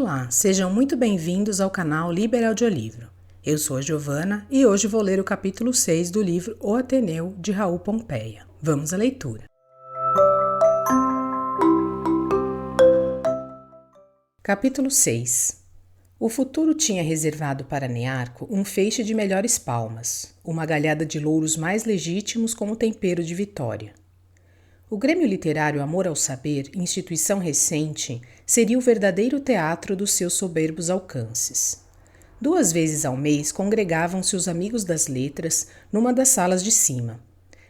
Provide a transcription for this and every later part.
Olá, sejam muito bem-vindos ao canal Liber Audiolivro. Eu sou a Giovana e hoje vou ler o capítulo 6 do livro O Ateneu, de Raul Pompeia. Vamos à leitura. Capítulo 6. O futuro tinha reservado para Nearco um feixe de melhores palmas, uma galhada de louros mais legítimos como tempero de vitória. O Grêmio Literário Amor ao Saber, instituição recente, seria o verdadeiro teatro dos seus soberbos alcances. 2 vezes ao mês congregavam-se os amigos das letras numa das salas de cima,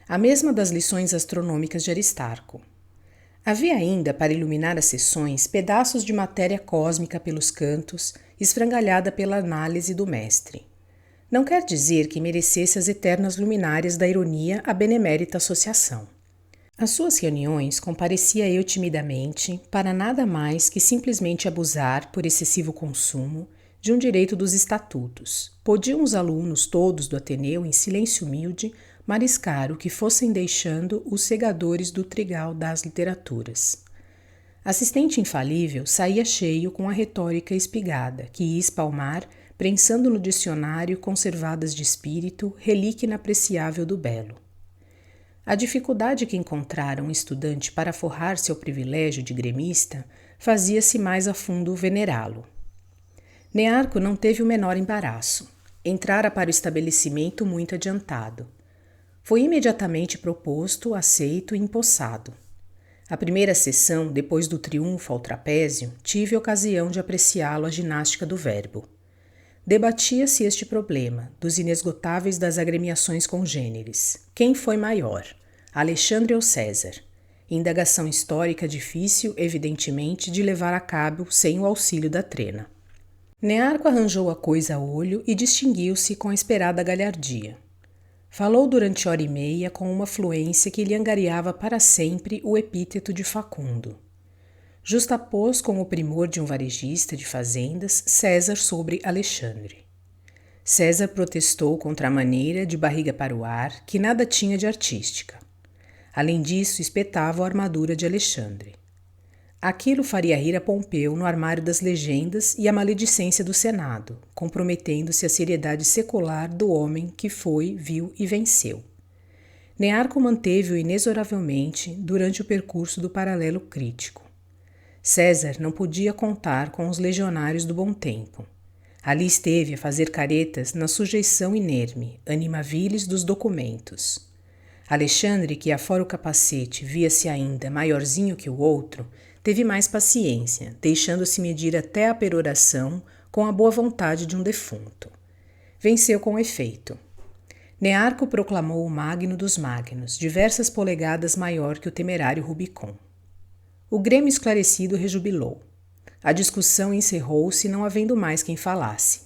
a mesma das lições astronômicas de Aristarco. Havia ainda, para iluminar as sessões, pedaços de matéria cósmica pelos cantos, esfrangalhada pela análise do mestre. Não quer dizer que merecesse as eternas luminárias da ironia a benemérita associação. Às suas reuniões comparecia eu timidamente, para nada mais que simplesmente abusar, por excessivo consumo, de um direito dos estatutos. Podiam os alunos todos do Ateneu, em silêncio humilde, mariscar o que fossem deixando os segadores do trigal das literaturas. Assistente infalível saía cheio com a retórica espigada, que ia espalmar, prensando no dicionário conservadas de espírito, relíquia inapreciável do belo. A dificuldade que encontrara um estudante para forrar-se ao privilégio de gremista fazia-se mais a fundo venerá-lo. Nearco não teve o menor embaraço. Entrara para o estabelecimento muito adiantado. Foi imediatamente proposto, aceito e empossado. A primeira sessão, depois do triunfo ao trapézio, tive ocasião de apreciá-lo a ginástica do verbo. Debatia-se este problema, dos inesgotáveis das agremiações congêneres. Quem foi maior? Alexandre ou César? Indagação histórica difícil, evidentemente, de levar a cabo sem o auxílio da trena. Nearco arranjou a coisa a olho e distinguiu-se com a esperada galhardia. Falou durante 1h30 com uma fluência que lhe angariava para sempre o epíteto de facundo. Justapôs com o primor de um varejista de fazendas César sobre Alexandre. César protestou contra a maneira, de barriga para o ar, que nada tinha de artística. Além disso, espetava a armadura de Alexandre. Aquilo faria rir a Pompeu no armário das legendas e a maledicência do Senado, comprometendo-se a seriedade secular do homem que foi, viu e venceu. Nearco manteve-o inexoravelmente durante o percurso do paralelo crítico. César não podia contar com os legionários do bom tempo. Ali esteve a fazer caretas na sujeição inerme, anima vilis dos documentos. Alexandre, que afora o capacete via-se ainda maiorzinho que o outro, teve mais paciência, deixando-se medir até a peroração com a boa vontade de um defunto. Venceu com efeito. Nearco proclamou o magno dos magnos, diversas polegadas maior que o temerário Rubicon. O Grêmio esclarecido rejubilou. A discussão encerrou-se, não havendo mais quem falasse.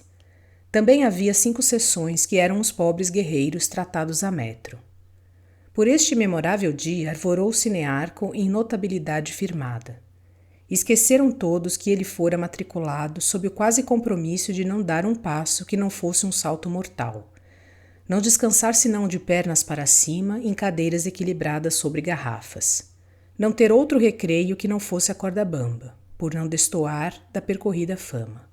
Também havia 5 sessões que eram os pobres guerreiros tratados a metro. Por este memorável dia arvorou-se Nearco em notabilidade firmada. Esqueceram todos que ele fora matriculado sob o quase compromisso de não dar um passo que não fosse um salto mortal. Não descansar senão de pernas para cima em cadeiras equilibradas sobre garrafas. Não ter outro recreio que não fosse a corda bamba, por não destoar da percorrida fama.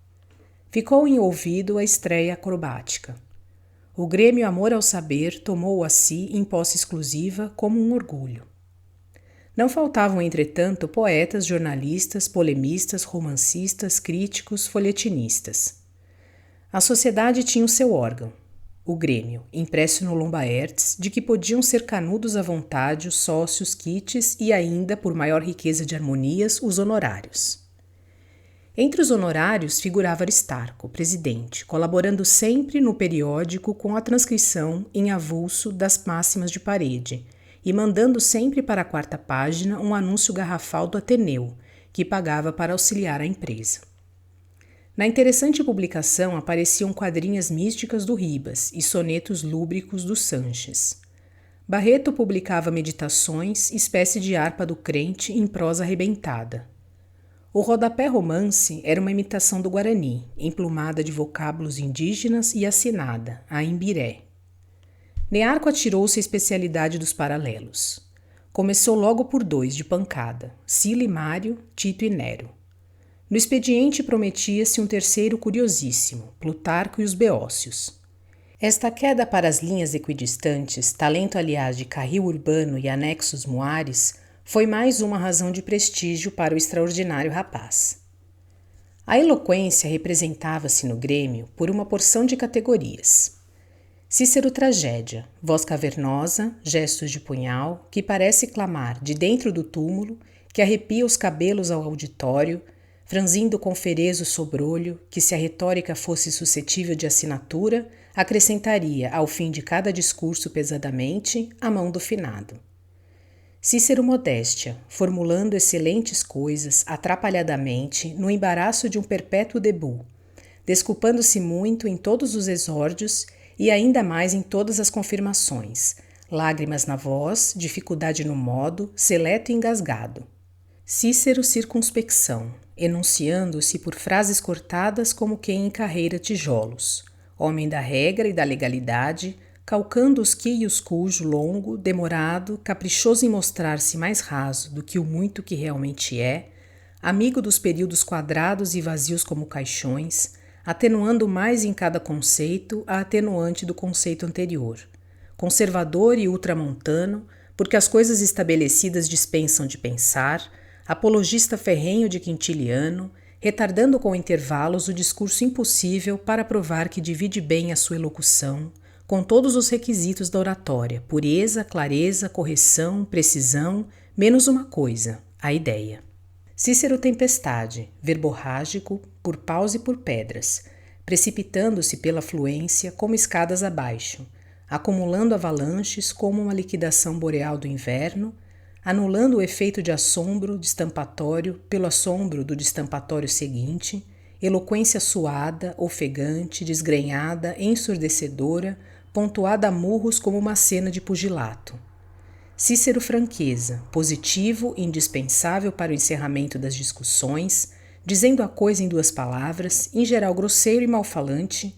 Ficou em ouvido a estreia acrobática. O Grêmio Amor ao Saber tomou-o a si em posse exclusiva como um orgulho. Não faltavam, entretanto, poetas, jornalistas, polemistas, romancistas, críticos, folhetinistas. A sociedade tinha o seu órgão, o Grêmio, impresso no Lombaerts, de que podiam ser canudos à vontade os sócios, quites e ainda, por maior riqueza de harmonias, os honorários. Entre os honorários figurava Aristarco, presidente, colaborando sempre no periódico com a transcrição em avulso das máximas de parede e mandando sempre para a 4ª página um anúncio garrafal do Ateneu, que pagava para auxiliar a empresa. Na interessante publicação apareciam quadrinhas místicas do Ribas e sonetos lúbricos do Sanches. Barreto publicava meditações, espécie de harpa do crente em prosa arrebentada. O rodapé romance era uma imitação do Guarani, emplumada de vocábulos indígenas e assinada, a Imbiré. Nearco atirou-se à especialidade dos paralelos. Começou logo por 2 de pancada, Sila e Mário, Tito e Nero. No expediente prometia-se um terceiro curiosíssimo, Plutarco e os Beócios. Esta queda para as linhas equidistantes, talento aliás de carril urbano e anexos muares, foi mais uma razão de prestígio para o extraordinário rapaz. A eloquência representava-se no Grêmio por uma porção de categorias. Cícero tragédia, voz cavernosa, gestos de punhal, que parece clamar de dentro do túmulo, que arrepia os cabelos ao auditório, franzindo com ferezo sobrolho, que se a retórica fosse suscetível de assinatura, acrescentaria, ao fim de cada discurso pesadamente, a mão do finado. Cícero modéstia, formulando excelentes coisas, atrapalhadamente, no embaraço de um perpétuo debut, desculpando-se muito em todos os exórdios e ainda mais em todas as confirmações, lágrimas na voz, dificuldade no modo, seleto e engasgado. Cícero circunspecção, enunciando-se por frases cortadas como quem encarreira tijolos, homem da regra e da legalidade, calcando os que e os cujo longo, demorado, caprichoso em mostrar-se mais raso do que o muito que realmente é, amigo dos períodos quadrados e vazios como caixões, atenuando mais em cada conceito a atenuante do conceito anterior, conservador e ultramontano, porque as coisas estabelecidas dispensam de pensar, apologista ferrenho de Quintiliano, retardando com intervalos o discurso impossível para provar que divide bem a sua elocução, com todos os requisitos da oratória, pureza, clareza, correção, precisão, menos uma coisa, a ideia. Cícero tempestade, verborrágico, por paus e por pedras, precipitando-se pela fluência como escadas abaixo, acumulando avalanches como uma liquidação boreal do inverno, anulando o efeito de assombro destampatório pelo assombro do destampatório seguinte, eloquência suada, ofegante, desgrenhada, ensurdecedora, pontuada a murros como uma cena de pugilato. Cícero franqueza, positivo e indispensável para o encerramento das discussões, dizendo a coisa em duas palavras, em geral grosseiro e malfalante,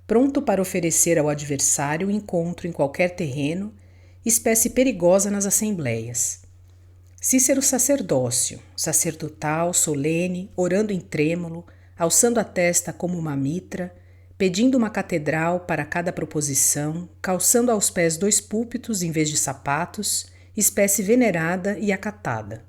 pronto para oferecer ao adversário encontro em qualquer terreno, espécie perigosa nas assembleias. Cícero sacerdócio, sacerdotal, solene, orando em trêmulo, alçando a testa como uma mitra, pedindo uma catedral para cada proposição, calçando aos pés 2 púlpitos em vez de sapatos, espécie venerada e acatada.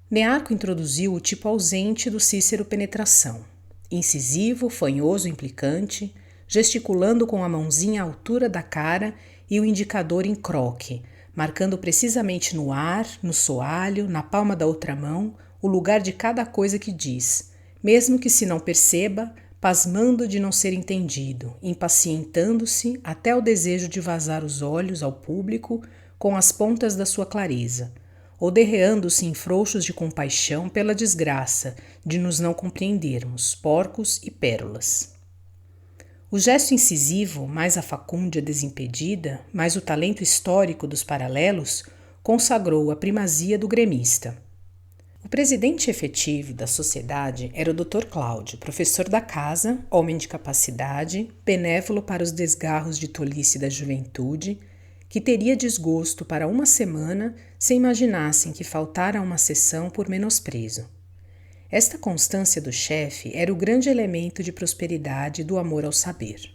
Nearco introduziu o tipo ausente do Cícero penetração, incisivo, fanhoso, implicante, gesticulando com a mãozinha à altura da cara e o indicador em croque, marcando precisamente no ar, no soalho, na palma da outra mão, o lugar de cada coisa que diz, mesmo que se não perceba, pasmando de não ser entendido, impacientando-se até o desejo de vazar os olhos ao público com as pontas da sua clareza, ou derreando-se em frouxos de compaixão pela desgraça de nos não compreendermos, porcos e pérolas. O gesto incisivo, mais a facúndia desimpedida, mais o talento histórico dos paralelos, consagrou a primazia do gremista. O presidente efetivo da sociedade era o Dr. Cláudio, professor da casa, homem de capacidade, benévolo para os desgarros de tolice da juventude, que teria desgosto para uma semana se imaginassem que faltara uma sessão por menosprezo. Esta constância do chefe era o grande elemento de prosperidade do amor ao saber.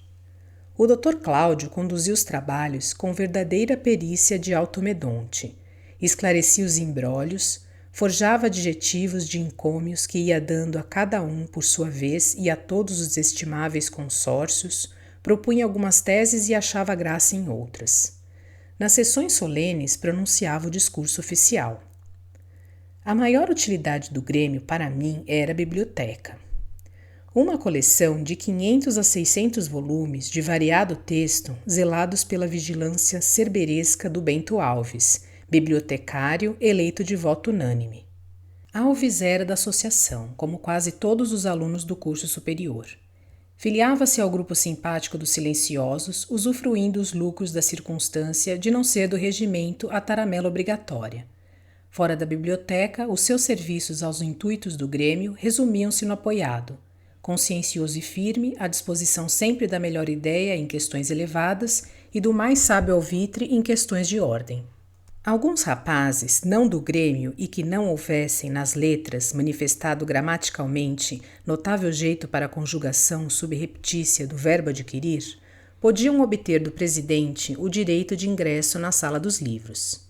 O Dr. Cláudio conduziu os trabalhos com verdadeira perícia de automedonte, esclarecia os imbrólios, forjava adjetivos de encômios que ia dando a cada um por sua vez e a todos os estimáveis consórcios, propunha algumas teses e achava graça em outras. Nas sessões solenes pronunciava o discurso oficial. A maior utilidade do Grêmio para mim era a biblioteca. Uma coleção de 500 a 600 volumes de variado texto, zelados pela vigilância cerberesca do Bento Alves, bibliotecário eleito de voto unânime. Alves era da associação, como quase todos os alunos do curso superior. Filiava-se ao grupo simpático dos silenciosos, usufruindo os lucros da circunstância de não ser do regimento a taramela obrigatória. Fora da biblioteca, os seus serviços aos intuitos do Grêmio resumiam-se no apoiado, consciencioso e firme, à disposição sempre da melhor ideia em questões elevadas e do mais sábio alvitre em questões de ordem. Alguns rapazes, não do grêmio e que não houvessem nas letras manifestado gramaticalmente notável jeito para a conjugação subreptícia do verbo adquirir, podiam obter do presidente o direito de ingresso na sala dos livros.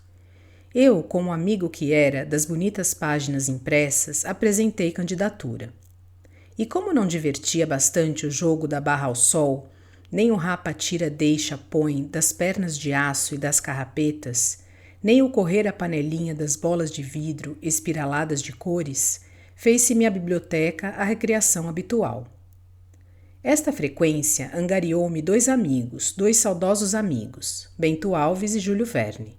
Eu, como amigo que era das bonitas páginas impressas, apresentei candidatura. E como não divertia bastante o jogo da barra ao sol, nem o rapa tira deixa põe das pernas de aço e das carrapetas, nem o correr a panelinha das bolas de vidro espiraladas de cores, fez-se minha biblioteca a recreação habitual. Esta frequência angariou-me dois saudosos amigos, Bento Alves e Júlio Verne.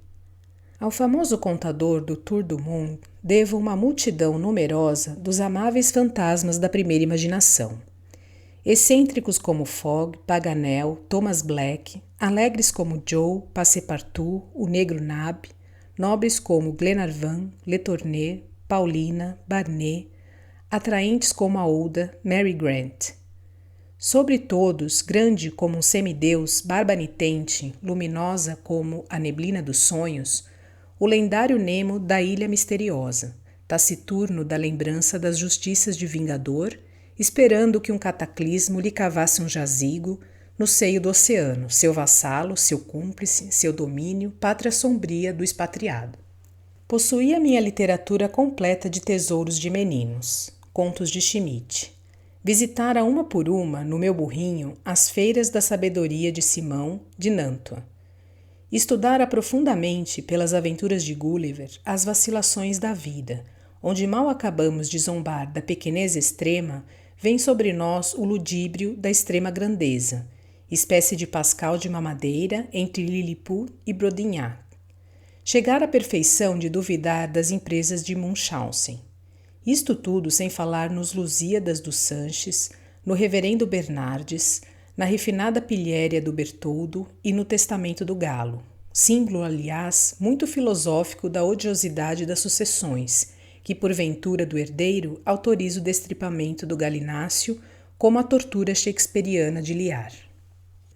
Ao famoso contador do Tour du Monde devo uma multidão numerosa dos amáveis fantasmas da primeira imaginação. Excêntricos como Fogg, Paganel, Thomas Black, alegres como Joe, Passepartout, o Negro Nab, nobres como Glenarvan, Letourneur, Paulina, Barnet, atraentes como a Ouda, Mary Grant. Sobre todos, grande como um semideus, barba nitente, luminosa como a neblina dos sonhos, o lendário Nemo da Ilha Misteriosa, taciturno da lembrança das justiças de Vingador, esperando que um cataclismo lhe cavasse um jazigo no seio do oceano, seu vassalo, seu cúmplice, seu domínio, pátria sombria do expatriado. Possuía minha literatura completa de tesouros de meninos, contos de Schmidt. Visitara uma por uma, no meu burrinho, as feiras da sabedoria de Simão, de Nântua. Estudara profundamente, pelas aventuras de Gulliver, as vacilações da vida, onde mal acabamos de zombar da pequenez extrema, vem sobre nós o ludíbrio da extrema grandeza, espécie de Pascal de mamadeira entre Lilliput e Brodignac. Chegara à perfeição de duvidar das empresas de Munchausen. Isto tudo sem falar nos Lusíadas do Sanches, no Reverendo Bernardes, na refinada pilhéria do Bertoldo e no Testamento do Galo, símbolo, aliás, muito filosófico da odiosidade das sucessões, que, porventura do herdeiro, autoriza o destripamento do galináceo como a tortura shakespeariana de Liar.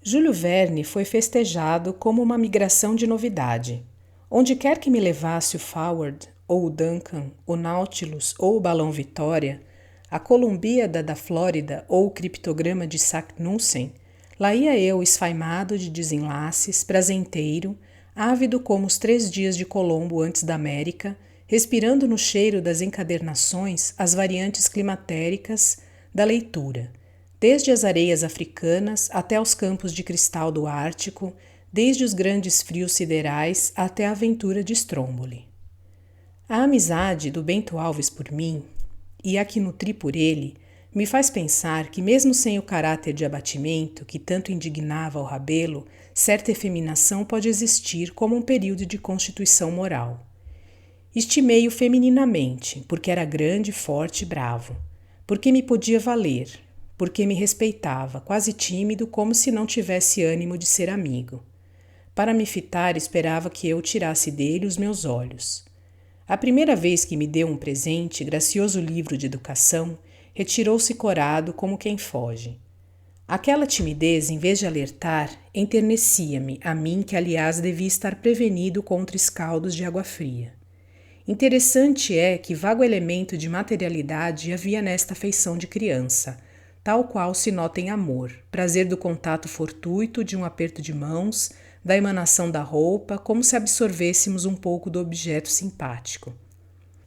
Júlio Verne foi festejado como uma migração de novidade. Onde quer que me levasse o Forward, ou o Duncan, o Nautilus ou o Balão Vitória, a Columbíada da Flórida ou o criptograma de Saknussemm, lá ia eu esfaimado de desenlaces, prazenteiro, ávido como os 3 dias de Colombo antes da América, respirando no cheiro das encadernações as variantes climatéricas da leitura, desde as areias africanas até os campos de cristal do Ártico, desde os grandes frios siderais até a aventura de Stromboli. A amizade do Bento Alves por mim, e a que nutri por ele, me faz pensar que mesmo sem o caráter de abatimento que tanto indignava ao Rabelo, certa efeminação pode existir como um período de constituição moral. Estimei-o femininamente, porque era grande, forte e bravo, porque me podia valer, porque me respeitava, quase tímido, como se não tivesse ânimo de ser amigo. Para me fitar, esperava que eu tirasse dele os meus olhos. A primeira vez que me deu um presente, gracioso livro de educação, retirou-se corado como quem foge. Aquela timidez, em vez de alertar, enternecia-me, a mim que, aliás, devia estar prevenido contra escaldos de água fria. Interessante é que vago elemento de materialidade havia nesta afeição de criança, tal qual se nota em amor, prazer do contato fortuito, de um aperto de mãos, da emanação da roupa, como se absorvêssemos um pouco do objeto simpático.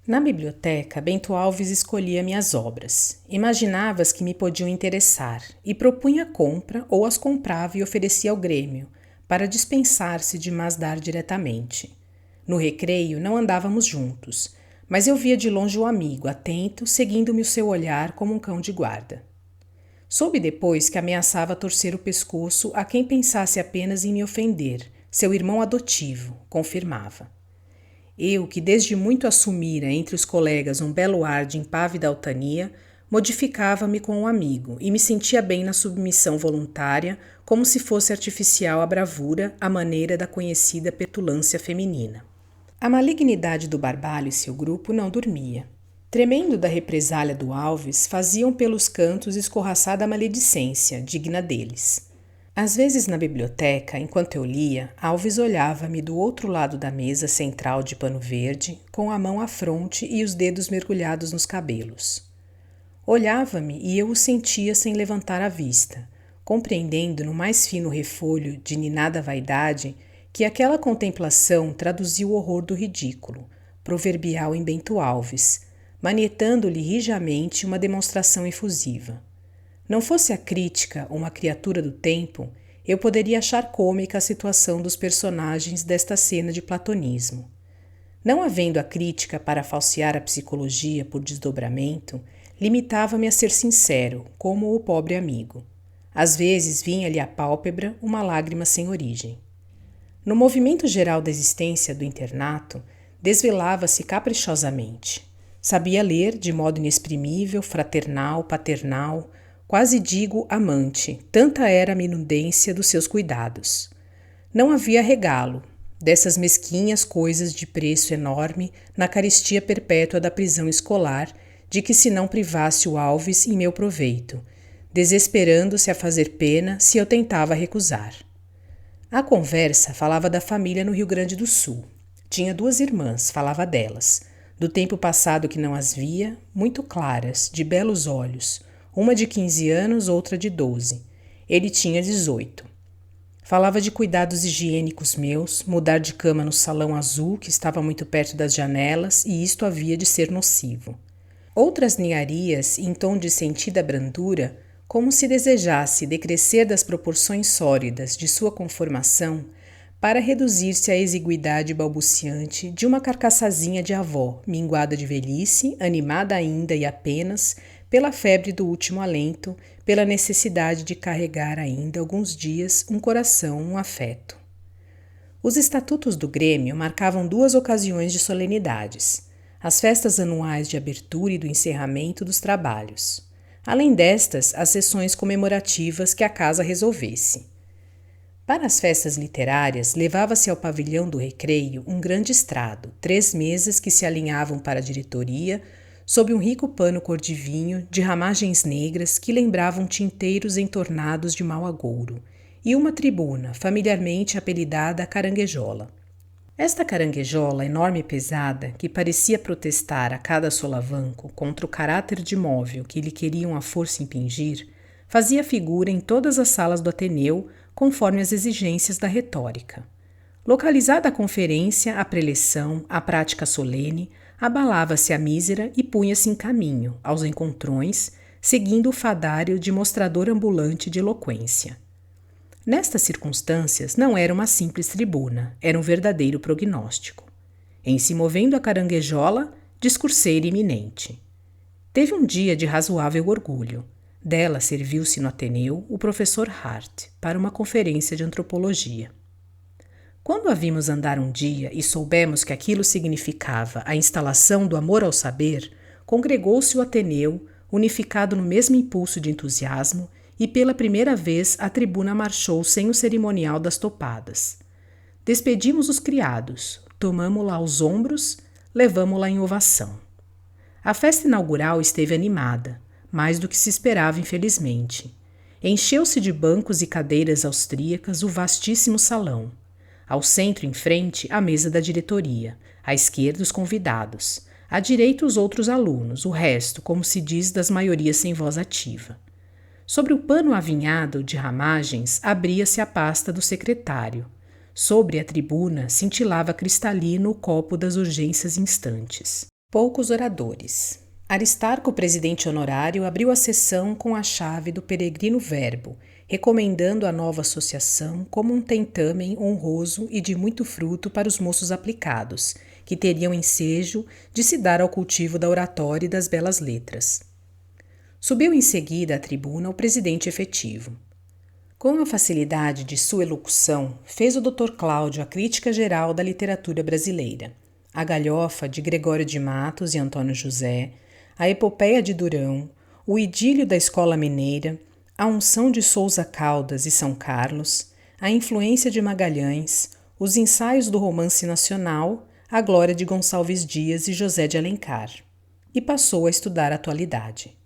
Na biblioteca, Bento Alves escolhia minhas obras, imaginava as que me podiam interessar e propunha a compra ou as comprava e oferecia ao grêmio, para dispensar-se de mas dar diretamente. No recreio não andávamos juntos, mas eu via de longe o amigo, atento, seguindo-me o seu olhar como um cão de guarda. Soube depois que ameaçava torcer o pescoço a quem pensasse apenas em me ofender, seu irmão adotivo, confirmava. Eu, que desde muito assumira entre os colegas um belo ar de impávida altania, modificava-me com o amigo e me sentia bem na submissão voluntária, como se fosse artificial a bravura, à maneira da conhecida petulância feminina. A malignidade do Barbalho e seu grupo não dormia. Tremendo da represália do Alves, faziam pelos cantos escorraçada maledicência, digna deles. Às vezes na biblioteca, enquanto eu lia, Alves olhava-me do outro lado da mesa central de pano verde, com a mão à fronte e os dedos mergulhados nos cabelos. Olhava-me e eu o sentia sem levantar a vista, compreendendo no mais fino refolho de ninada vaidade que aquela contemplação traduzia o horror do ridículo, proverbial em Bento Alves, manietando-lhe rijamente uma demonstração efusiva. Não fosse a crítica uma criatura do tempo, eu poderia achar cômica a situação dos personagens desta cena de platonismo. Não havendo a crítica para falsear a psicologia por desdobramento, limitava-me a ser sincero, como o pobre amigo. Às vezes vinha-lhe à pálpebra uma lágrima sem origem. No movimento geral da existência do internato, desvelava-se caprichosamente. Sabia ler de modo inexprimível, fraternal, paternal, quase digo amante, tanta era a minudência dos seus cuidados. Não havia regalo, dessas mesquinhas coisas de preço enorme na carestia perpétua da prisão escolar, de que se não privasse o Alves em meu proveito, desesperando-se a fazer pena se eu tentava recusar. A conversa falava da família no Rio Grande do Sul. Tinha 2 irmãs, falava delas, do tempo passado que não as via, muito claras, de belos olhos, uma de 15 anos, outra de 12. Ele tinha 18. Falava de cuidados higiênicos meus, mudar de cama no salão azul que estava muito perto das janelas e isto havia de ser nocivo. Outras ninharias, em tom de sentida brandura, como se desejasse decrescer das proporções sólidas de sua conformação para reduzir-se à exiguidade balbuciante de uma carcaçazinha de avó, minguada de velhice, animada ainda e apenas pela febre do último alento, pela necessidade de carregar ainda alguns dias um coração, um afeto. Os estatutos do Grêmio marcavam 2 ocasiões de solenidades, as festas anuais de abertura e do encerramento dos trabalhos. Além destas, as sessões comemorativas que a casa resolvesse. Para as festas literárias, levava-se ao pavilhão do recreio um grande estrado, 3 mesas que se alinhavam para a diretoria, sob um rico pano cor de vinho, de ramagens negras que lembravam tinteiros entornados de mau agouro, e uma tribuna, familiarmente apelidada Caranguejola. Esta caranguejola, enorme e pesada, que parecia protestar a cada solavanco contra o caráter de móvel que lhe queriam à força impingir, fazia figura em todas as salas do Ateneu, conforme as exigências da retórica. Localizada a conferência, a preleção, a prática solene, abalava-se a mísera e punha-se em caminho, aos encontrões, seguindo o fadário de mostrador ambulante de eloquência. Nestas circunstâncias, não era uma simples tribuna, era um verdadeiro prognóstico. Em se movendo a caranguejola, discurseira iminente. Teve um dia de razoável orgulho. Dela serviu-se no Ateneu o professor Hart para uma conferência de antropologia. Quando a vimos andar um dia e soubemos que aquilo significava a instalação do amor ao saber, congregou-se o Ateneu, unificado no mesmo impulso de entusiasmo, e pela primeira vez a tribuna marchou sem o cerimonial das topadas. Despedimos os criados, tomamo-la aos ombros, levamo-la em ovação. A festa inaugural esteve animada, mais do que se esperava infelizmente. Encheu-se de bancos e cadeiras austríacas o vastíssimo salão. Ao centro em frente, a mesa da diretoria, à esquerda os convidados, à direita os outros alunos, o resto, como se diz, das maiorias sem voz ativa. Sobre o pano avinhado de ramagens abria-se a pasta do secretário. Sobre a tribuna cintilava cristalino o copo das urgências instantes. Poucos oradores. Aristarco, presidente honorário, abriu a sessão com a chave do peregrino verbo, recomendando a nova associação como um tentamen honroso e de muito fruto para os moços aplicados, que teriam ensejo de se dar ao cultivo da oratória e das belas letras. Subiu em seguida à tribuna o presidente efetivo. Com a facilidade de sua elocução, fez o Dr. Cláudio a crítica geral da literatura brasileira, a galhofa de Gregório de Matos e Antônio José, a epopeia de Durão, o idílio da escola mineira, a unção de Sousa Caldas e São Carlos, a influência de Magalhães, os ensaios do romance nacional, a glória de Gonçalves Dias e José de Alencar. E passou a estudar a atualidade.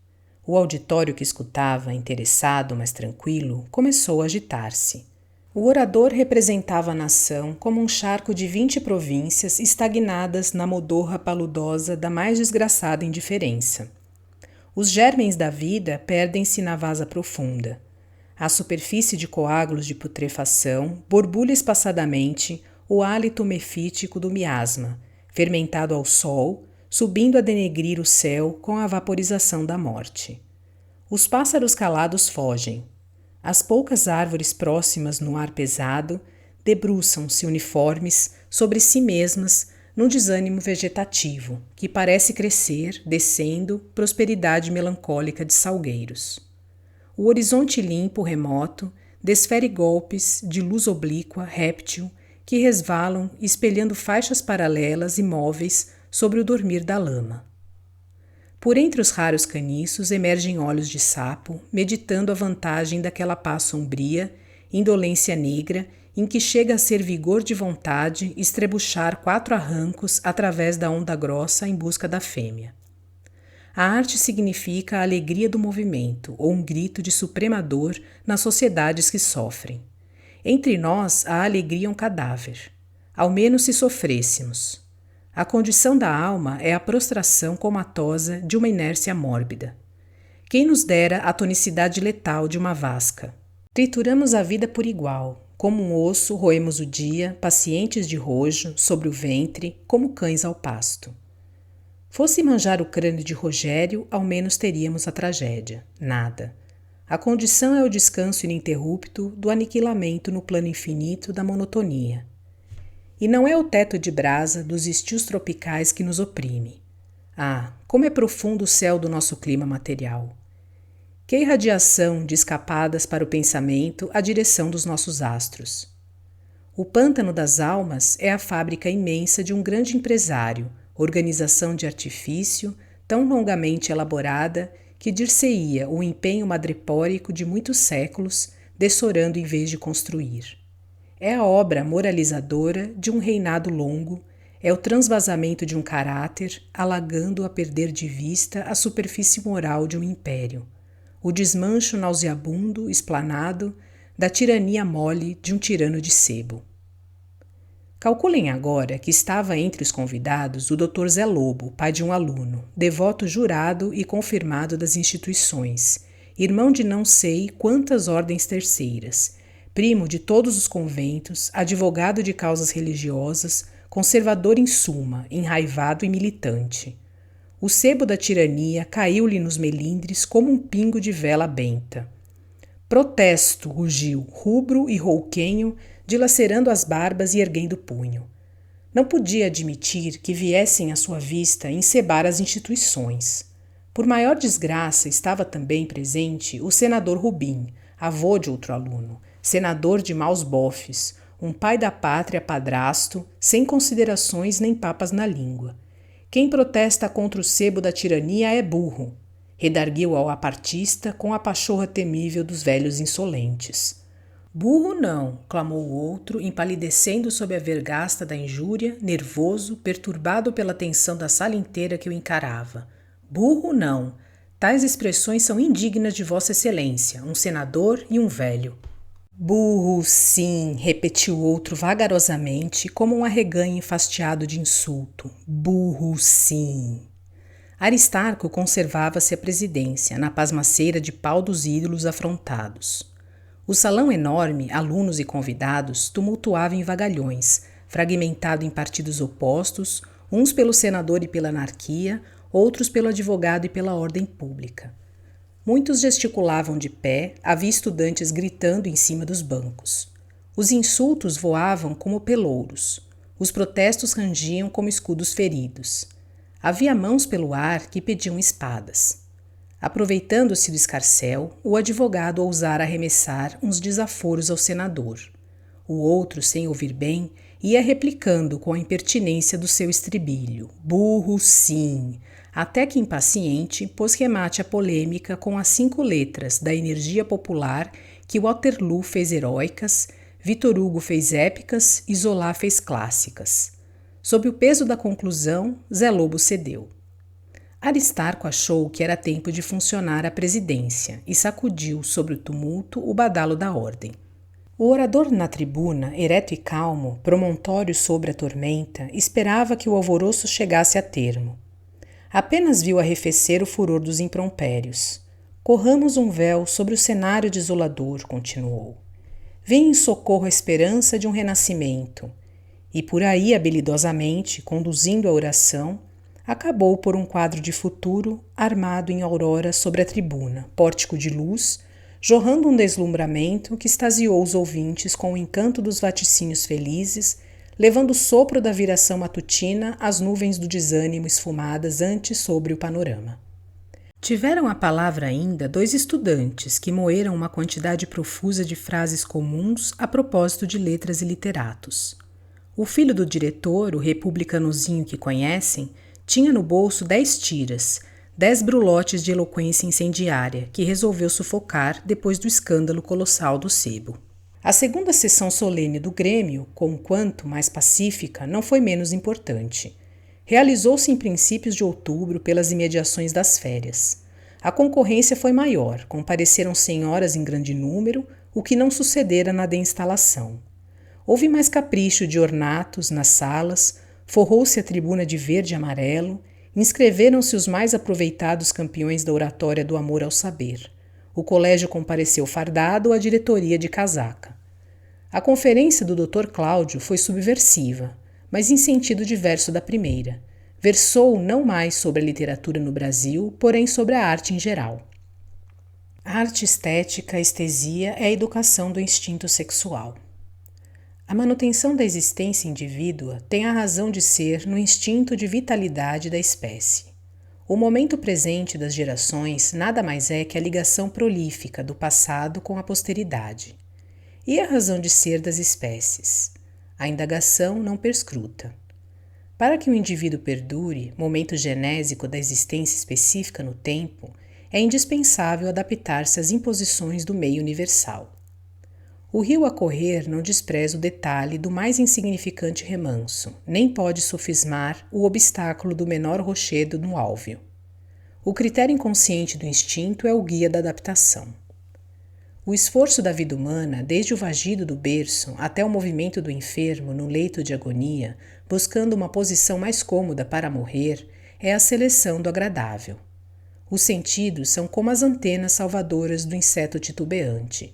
O auditório que escutava, interessado, mas tranquilo, começou a agitar-se. O orador representava a nação como um charco de 20 províncias estagnadas na modorra paludosa da mais desgraçada indiferença. Os germens da vida perdem-se na vasa profunda. A superfície de coágulos de putrefação borbulha espaçadamente o hálito mefítico do miasma, fermentado ao sol, subindo a denegrir o céu com a vaporização da morte. Os pássaros calados fogem. As poucas árvores próximas no ar pesado debruçam-se uniformes sobre si mesmas num desânimo vegetativo que parece crescer, descendo, prosperidade melancólica de salgueiros. O horizonte limpo, remoto, desfere golpes de luz oblíqua, réptil, que resvalam, espelhando faixas paralelas imóveis sobre o dormir da lama. Por entre os raros caniços emergem olhos de sapo, meditando a vantagem daquela paz sombria, indolência negra, em que chega a ser vigor de vontade estrebuchar 4 arrancos através da onda grossa em busca da fêmea. A arte significa a alegria do movimento ou um grito de suprema dor nas sociedades que sofrem. Entre nós, a alegria é um cadáver. Ao menos se sofrêssemos. A condição da alma é a prostração comatosa de uma inércia mórbida. Quem nos dera a tonicidade letal de uma vasca? Trituramos a vida por igual. Como um osso, roemos o dia, pacientes de rojo, sobre o ventre, como cães ao pasto. Fosse manjar o crânio de Rogério, ao menos teríamos a tragédia. Nada. A condição é o descanso ininterrupto do aniquilamento no plano infinito da monotonia. E não é o teto de brasa dos estios tropicais que nos oprime. Ah, como é profundo o céu do nosso clima material! Que irradiação de escapadas para o pensamento a direção dos nossos astros! O pântano das almas é a fábrica imensa de um grande empresário, organização de artifício, tão longamente elaborada que dir-se-ia o empenho madrepórico de muitos séculos, dessorando em vez de construir. É a obra moralizadora de um reinado longo, é o transvasamento de um caráter, alagando a perder de vista a superfície moral de um império, o desmancho nauseabundo, esplanado, da tirania mole de um tirano de sebo. Calculem agora que estava entre os convidados o Dr. Zé Lobo, pai de um aluno, devoto jurado e confirmado das instituições, irmão de não sei quantas ordens terceiras, primo de todos os conventos, advogado de causas religiosas, conservador em suma, enraivado e militante. O sebo da tirania caiu-lhe nos melindres como um pingo de vela benta. Protesto, rugiu, rubro e rouquenho, dilacerando as barbas e erguendo o punho. Não podia admitir que viessem à sua vista encebar as instituições. Por maior desgraça, estava também presente o senador Rubim, avô de outro aluno, senador de maus bofes, um pai da pátria padrasto, sem considerações nem papas na língua. Quem protesta contra o sebo da tirania é burro, redarguiu ao apartista com a pachorra temível dos velhos insolentes. Burro não, clamou o outro, empalidecendo sob a vergasta da injúria, nervoso, perturbado pela tensão da sala inteira que o encarava. Burro não. Tais expressões são indignas de Vossa Excelência, um senador e um velho. Burro, sim, repetiu o outro vagarosamente, como um arreganho enfastiado de insulto. Burro, sim. Aristarco conservava-se à presidência, na pasmaceira de pau dos ídolos afrontados. O salão enorme, alunos e convidados, tumultuava em vagalhões, fragmentado em partidos opostos, uns pelo senador e pela anarquia, outros pelo advogado e pela ordem pública. Muitos gesticulavam de pé, havia estudantes gritando em cima dos bancos. Os insultos voavam como pelouros. Os protestos rangiam como escudos feridos. Havia mãos pelo ar que pediam espadas. Aproveitando-se do escarcéu, o advogado ousara arremessar uns desaforos ao senador. O outro, sem ouvir bem, ia replicando com a impertinência do seu estribilho. Burro, sim! Até que, impaciente, pôs remate à polêmica com as 5 letras da energia popular que Waterloo fez heróicas, Victor Hugo fez épicas e Zola fez clássicas. Sob o peso da conclusão, Zé Lobo cedeu. Aristarco achou que era tempo de funcionar a presidência e sacudiu sobre o tumulto o badalo da ordem. O orador na tribuna, ereto e calmo, promontório sobre a tormenta, esperava que o alvoroço chegasse a termo. Apenas viu arrefecer o furor dos imprompérios. Corramos um véu sobre o cenário desolador, continuou. Vem em socorro a esperança de um renascimento. E por aí, habilidosamente, conduzindo a oração, acabou por um quadro de futuro armado em aurora sobre a tribuna, pórtico de luz, jorrando um deslumbramento que extasiou os ouvintes com o encanto dos vaticínios felizes, levando o sopro da viração matutina às nuvens do desânimo esfumadas antes sobre o panorama. Tiveram a palavra ainda 2 estudantes que moeram uma quantidade profusa de frases comuns a propósito de letras e literatos. O filho do diretor, o republicanozinho que conhecem, tinha no bolso 10 tiras, 10 brulotes de eloquência incendiária, que resolveu sufocar depois do escândalo colossal do sebo. A segunda sessão solene do Grêmio, conquanto mais pacífica, não foi menos importante. Realizou-se em princípios de outubro pelas imediações das férias. A concorrência foi maior, compareceram senhoras em grande número, o que não sucedera na deinstalação. Houve mais capricho de ornatos nas salas, forrou-se a tribuna de verde e amarelo, inscreveram-se os mais aproveitados campeões da oratória do amor ao saber. O colégio compareceu fardado, a diretoria de casaca. A conferência do Dr. Cláudio foi subversiva, mas em sentido diverso da primeira. Versou não mais sobre a literatura no Brasil, porém sobre a arte em geral. A arte estética, a estesia é a educação do instinto sexual. A manutenção da existência indivídua tem a razão de ser no instinto de vitalidade da espécie. O momento presente das gerações nada mais é que a ligação prolífica do passado com a posteridade. E a razão de ser das espécies? A indagação não perscruta. Para que o indivíduo perdure, momento genésico da existência específica no tempo, é indispensável adaptar-se às imposições do meio universal. O rio a correr não despreza o detalhe do mais insignificante remanso, nem pode sofismar o obstáculo do menor rochedo no álveo. O critério inconsciente do instinto é o guia da adaptação. O esforço da vida humana, desde o vagido do berço até o movimento do enfermo no leito de agonia, buscando uma posição mais cômoda para morrer, é a seleção do agradável. Os sentidos são como as antenas salvadoras do inseto titubeante.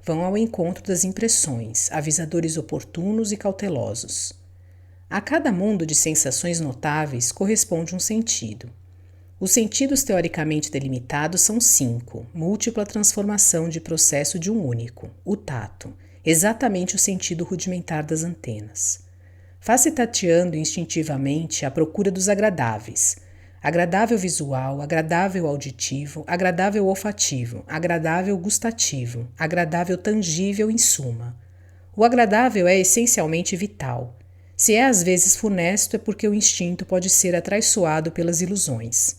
Vão ao encontro das impressões, avisadores oportunos e cautelosos. A cada mundo de sensações notáveis corresponde um sentido. Os sentidos teoricamente delimitados são 5, múltipla transformação de processo de um único, o tato, exatamente o sentido rudimentar das antenas. Faz-se tateando instintivamente à procura dos agradáveis, agradável visual, agradável auditivo, agradável olfativo, agradável gustativo, agradável tangível em suma. O agradável é essencialmente vital. Se é às vezes funesto é porque o instinto pode ser atraiçoado pelas ilusões.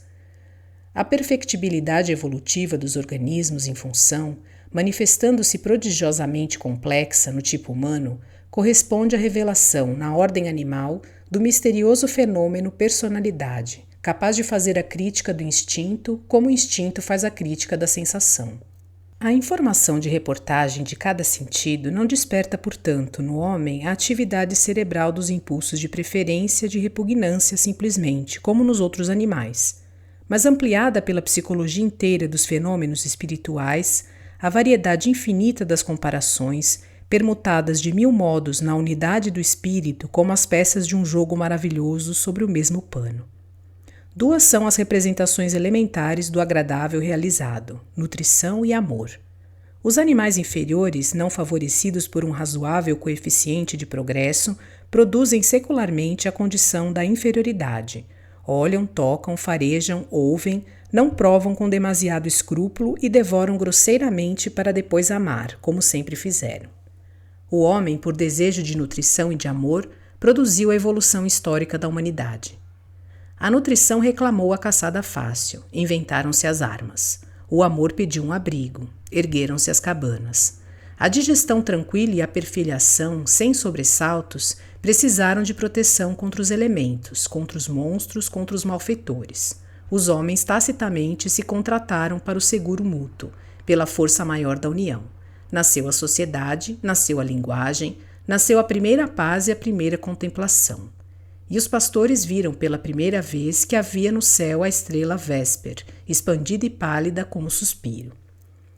A perfectibilidade evolutiva dos organismos em função, manifestando-se prodigiosamente complexa no tipo humano, corresponde à revelação, na ordem animal, do misterioso fenômeno personalidade, capaz de fazer a crítica do instinto como o instinto faz a crítica da sensação. A informação de reportagem de cada sentido não desperta, portanto, no homem a atividade cerebral dos impulsos de preferência de repugnância simplesmente, como nos outros animais, mas ampliada pela psicologia inteira dos fenômenos espirituais, a variedade infinita das comparações, permutadas de 1000 modos na unidade do espírito como as peças de um jogo maravilhoso sobre o mesmo pano. 2 são as representações elementares do agradável realizado, nutrição e amor. Os animais inferiores, não favorecidos por um razoável coeficiente de progresso, produzem secularmente a condição da inferioridade. Olham, tocam, farejam, ouvem, não provam com demasiado escrúpulo e devoram grosseiramente para depois amar, como sempre fizeram. O homem, por desejo de nutrição e de amor, produziu a evolução histórica da humanidade. A nutrição reclamou a caçada fácil, inventaram-se as armas. O amor pediu um abrigo, ergueram-se as cabanas. A digestão tranquila e a perfilhação, sem sobressaltos, precisaram de proteção contra os elementos, contra os monstros, contra os malfeitores. os homens tacitamente se contrataram para o seguro mútuo, pela força maior da união. Nasceu a sociedade, nasceu a linguagem, nasceu a primeira paz e a primeira contemplação. E os pastores viram pela primeira vez que havia no céu a estrela Vésper, expandida e pálida como suspiro.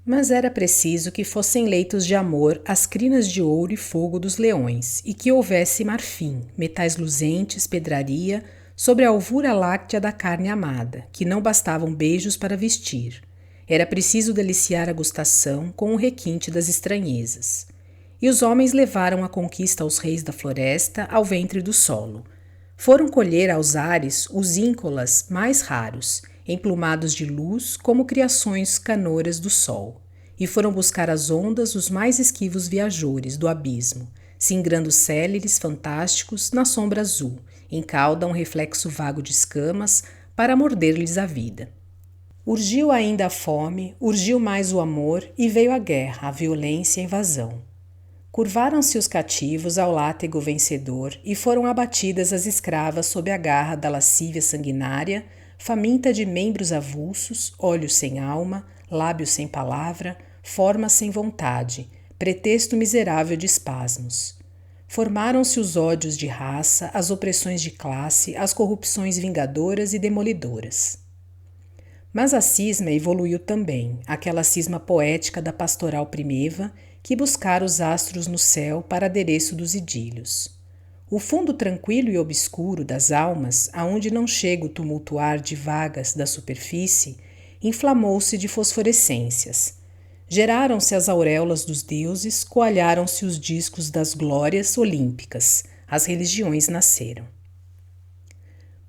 Mas era preciso que fossem leitos de amor as crinas de ouro e fogo dos leões, e que houvesse marfim, metais luzentes, pedraria, sobre a alvura láctea da carne amada, que não bastavam beijos para vestir. Era preciso deliciar a gustação com o requinte das estranhezas. E os homens levaram a conquista aos reis da floresta ao ventre do solo. Foram colher aos ares os íncolas mais raros, emplumados de luz como criações canoras do sol, e foram buscar as ondas os mais esquivos viajores do abismo, singrando céleres fantásticos na sombra azul, em cauda um reflexo vago de escamas para morder-lhes a vida. Urgiu ainda a fome, urgiu mais o amor e veio a guerra, a violência e a invasão. Curvaram-se os cativos ao látego vencedor e foram abatidas as escravas sob a garra da lascívia sanguinária, faminta de membros avulsos, olhos sem alma, lábios sem palavra, forma sem vontade, pretexto miserável de espasmos. Formaram-se os ódios de raça, as opressões de classe, as corrupções vingadoras e demolidoras. Mas a cisma evoluiu também, aquela cisma poética da pastoral primeva, que buscara os astros no céu para adereço dos idílios. O fundo tranquilo e obscuro das almas, aonde não chega o tumultuar de vagas da superfície, inflamou-se de fosforescências. Geraram-se as auréolas dos deuses, coalharam-se os discos das glórias olímpicas, as religiões nasceram.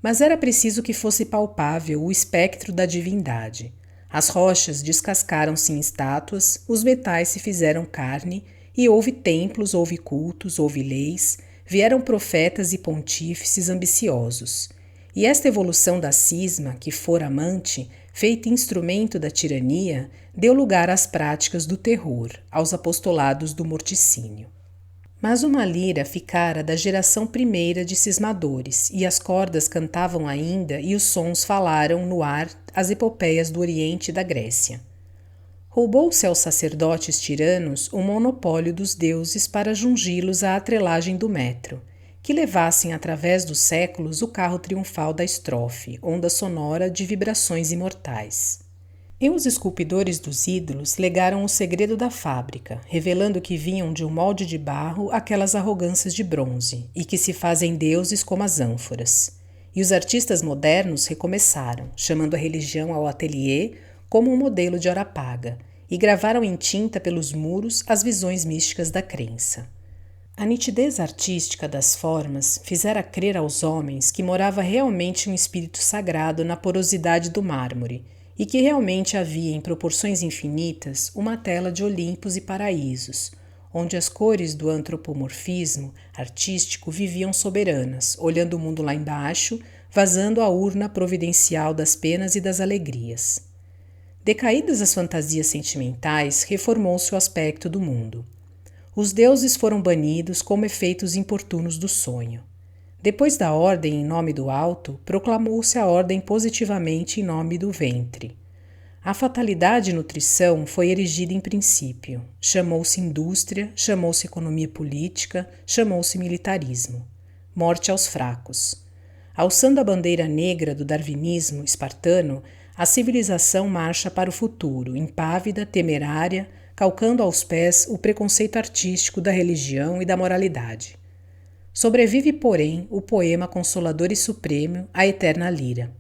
Mas era preciso que fosse palpável o espectro da divindade. As rochas descascaram-se em estátuas, os metais se fizeram carne, e houve templos, houve cultos, houve leis, vieram profetas e pontífices ambiciosos. E esta evolução da cisma, que fora amante, feita instrumento da tirania, deu lugar às práticas do terror, aos apostolados do morticínio. Mas uma lira ficara da geração primeira de cismadores, e as cordas cantavam ainda e os sons falaram no ar as epopéias do Oriente e da Grécia. Roubou-se aos sacerdotes tiranos o monopólio dos deuses para jungi-los à atrelagem do metro, que levassem através dos séculos o carro triunfal da estrofe, onda sonora de vibrações imortais. E os esculpidores dos ídolos legaram o segredo da fábrica, revelando que vinham de um molde de barro aquelas arrogâncias de bronze, e que se fazem deuses como as ânforas. E os artistas modernos recomeçaram, chamando a religião ao ateliê como um modelo de hora paga, e gravaram em tinta pelos muros as visões místicas da crença. A nitidez artística das formas fizera crer aos homens que morava realmente um espírito sagrado na porosidade do mármore, e que realmente havia em proporções infinitas uma tela de Olimpos e paraísos, onde as cores do antropomorfismo artístico viviam soberanas, olhando o mundo lá embaixo, vazando a urna providencial das penas e das alegrias. Decaídas as fantasias sentimentais, reformou-se o aspecto do mundo. Os deuses foram banidos como efeitos importunos do sonho. Depois da ordem em nome do alto, proclamou-se a ordem positivamente em nome do ventre. A fatalidade e nutrição foi erigida em princípio. Chamou-se indústria, chamou-se economia política, chamou-se militarismo. Morte aos fracos. Alçando a bandeira negra do darwinismo espartano, a civilização marcha para o futuro, impávida, temerária, calcando aos pés o preconceito artístico da religião e da moralidade. Sobrevive, porém, o poema consolador e supremo, a eterna lira.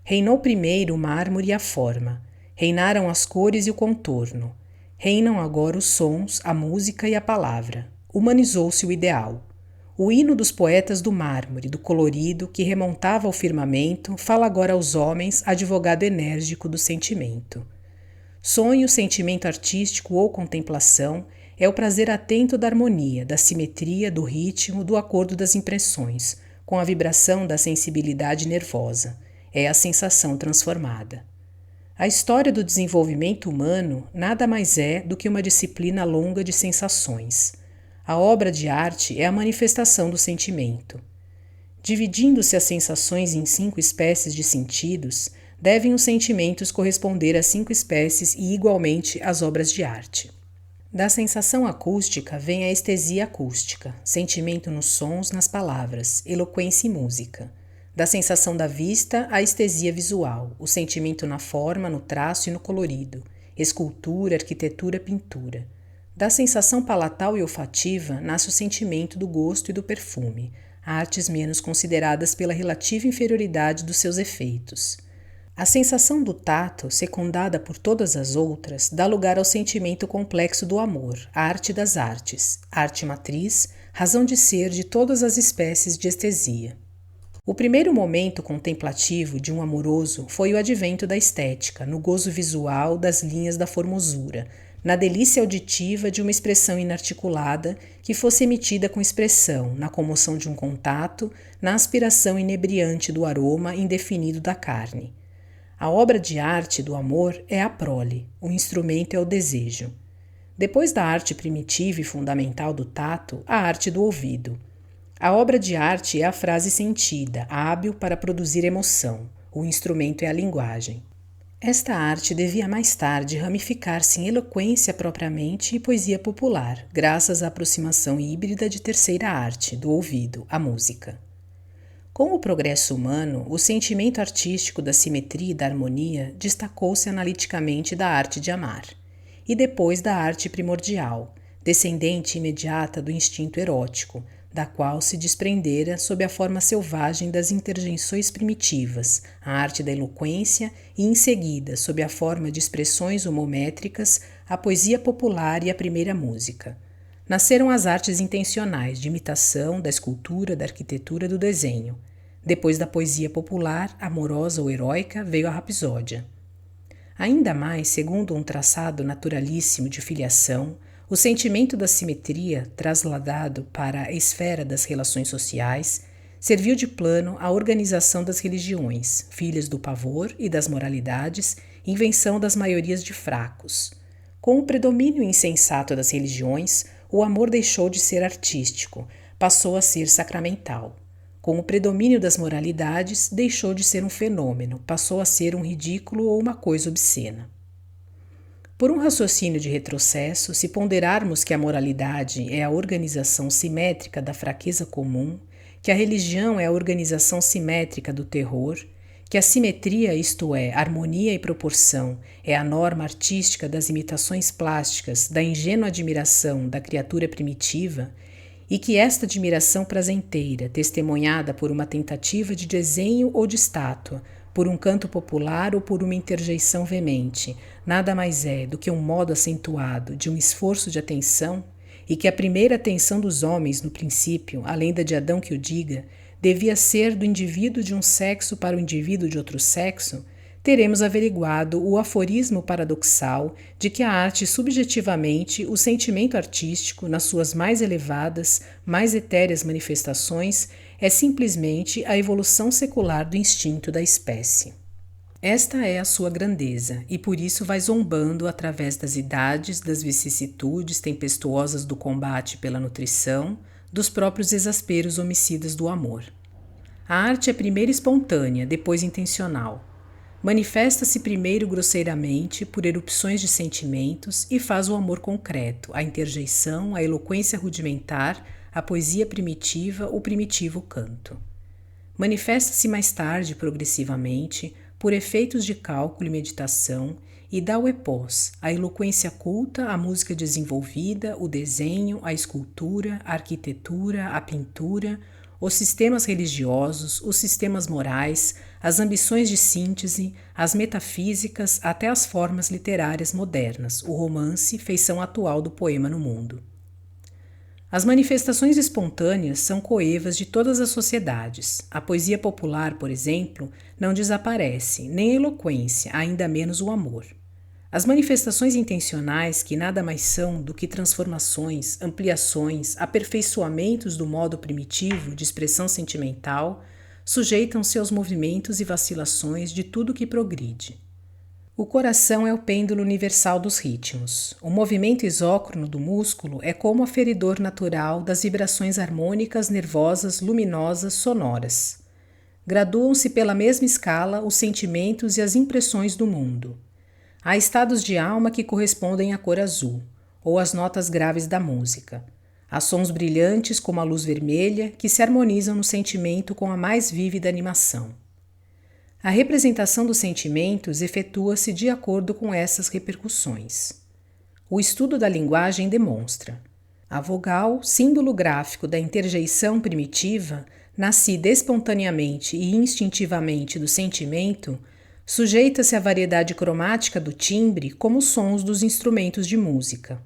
Reinou primeiro o mármore e a forma, reinaram as cores e o contorno, reinam agora os sons, a música e a palavra. Humanizou-se o ideal. O hino dos poetas do mármore, do colorido, que remontava ao firmamento, fala agora aos homens, advogado enérgico do sentimento. Sonho, sentimento artístico ou contemplação é o prazer atento da harmonia, da simetria, do ritmo, do acordo das impressões, com a vibração da sensibilidade nervosa. É a sensação transformada. A história do desenvolvimento humano nada mais é do que uma disciplina longa de sensações. A obra de arte é a manifestação do sentimento. Dividindo-se as sensações em 5 espécies de sentidos, devem os sentimentos corresponder às 5 espécies e igualmente às obras de arte. Da sensação acústica vem a estesia acústica, sentimento nos sons, nas palavras, eloquência e música. Da sensação da vista, a estesia visual, o sentimento na forma, no traço e no colorido, escultura, arquitetura, pintura. Da sensação palatal e olfativa nasce o sentimento do gosto e do perfume, artes menos consideradas pela relativa inferioridade dos seus efeitos. A sensação do tato, secundada por todas as outras, dá lugar ao sentimento complexo do amor, a arte das artes, arte matriz, razão de ser de todas as espécies de estesia. O primeiro momento contemplativo de um amoroso foi o advento da estética, no gozo visual das linhas da formosura, na delícia auditiva de uma expressão inarticulada que fosse emitida com expressão, na comoção de um contato, na aspiração inebriante do aroma indefinido da carne. A obra de arte do amor é a prole, o instrumento é o desejo. Depois da arte primitiva e fundamental do tato, a arte do ouvido. A obra de arte é a frase sentida, hábil para produzir emoção. O instrumento é a linguagem. Esta arte devia mais tarde ramificar-se em eloquência propriamente e poesia popular, graças à aproximação híbrida de terceira arte, do ouvido, a música. Com o progresso humano, o sentimento artístico da simetria e da harmonia destacou-se analiticamente da arte de amar, e depois da arte primordial, descendente imediata do instinto erótico, da qual se desprendera sob a forma selvagem das interjeições primitivas, a arte da eloquência e, em seguida, sob a forma de expressões homométricas, a poesia popular e a primeira música. Nasceram as artes intencionais de imitação, da escultura, da arquitetura, do desenho. Depois da poesia popular, amorosa ou heróica, veio a rapsódia. Ainda mais, segundo um traçado naturalíssimo de filiação, o sentimento da simetria, trasladado para a esfera das relações sociais, serviu de plano à organização das religiões, filhas do pavor e das moralidades, invenção das maiorias de fracos. Com o predomínio insensato das religiões, o amor deixou de ser artístico, passou a ser sacramental. Com o predomínio das moralidades, deixou de ser um fenômeno, passou a ser um ridículo ou uma coisa obscena. Por um raciocínio de retrocesso, se ponderarmos que a moralidade é a organização simétrica da fraqueza comum, que a religião é a organização simétrica do terror, que a simetria, isto é, harmonia e proporção, é a norma artística das imitações plásticas, da ingênua admiração da criatura primitiva, e que esta admiração prazenteira, testemunhada por uma tentativa de desenho ou de estátua, por um canto popular ou por uma interjeição veemente, nada mais é do que um modo acentuado de um esforço de atenção, e que a primeira atenção dos homens, no princípio, além da de Adão que o diga, devia ser do indivíduo de um sexo para o indivíduo de outro sexo, teremos averiguado o aforismo paradoxal de que a arte subjetivamente, o sentimento artístico, nas suas mais elevadas, mais etéreas manifestações, é simplesmente a evolução secular do instinto da espécie. Esta é a sua grandeza, e por isso vai zombando através das idades, das vicissitudes tempestuosas do combate pela nutrição, dos próprios exasperos homicidas do amor. A arte é primeiro espontânea, depois intencional. Manifesta-se primeiro grosseiramente por erupções de sentimentos e faz o amor concreto, a interjeição, a eloquência rudimentar, a poesia primitiva, o primitivo canto. Manifesta-se mais tarde, progressivamente, por efeitos de cálculo e meditação, e dá o epós, a eloquência culta, a música desenvolvida, o desenho, a escultura, a arquitetura, a pintura, os sistemas religiosos, os sistemas morais, as ambições de síntese, as metafísicas, até as formas literárias modernas, o romance, feição atual do poema no mundo. As manifestações espontâneas são coevas de todas as sociedades. A poesia popular, por exemplo, não desaparece, nem a eloquência, ainda menos o amor. As manifestações intencionais, que nada mais são do que transformações, ampliações, aperfeiçoamentos do modo primitivo de expressão sentimental, sujeitam-se aos movimentos e vacilações de tudo que progride. O coração é o pêndulo universal dos ritmos. O movimento isócrono do músculo é como aferidor natural das vibrações harmônicas, nervosas, luminosas, sonoras. Graduam-se pela mesma escala os sentimentos e as impressões do mundo. Há estados de alma que correspondem à cor azul, ou às notas graves da música. Há sons brilhantes como a luz vermelha que se harmonizam no sentimento com a mais vívida animação. A representação dos sentimentos efetua-se de acordo com essas repercussões. O estudo da linguagem demonstra: a vogal, símbolo gráfico da interjeição primitiva, nascida espontaneamente e instintivamente do sentimento, sujeita-se à variedade cromática do timbre como os sons dos instrumentos de música.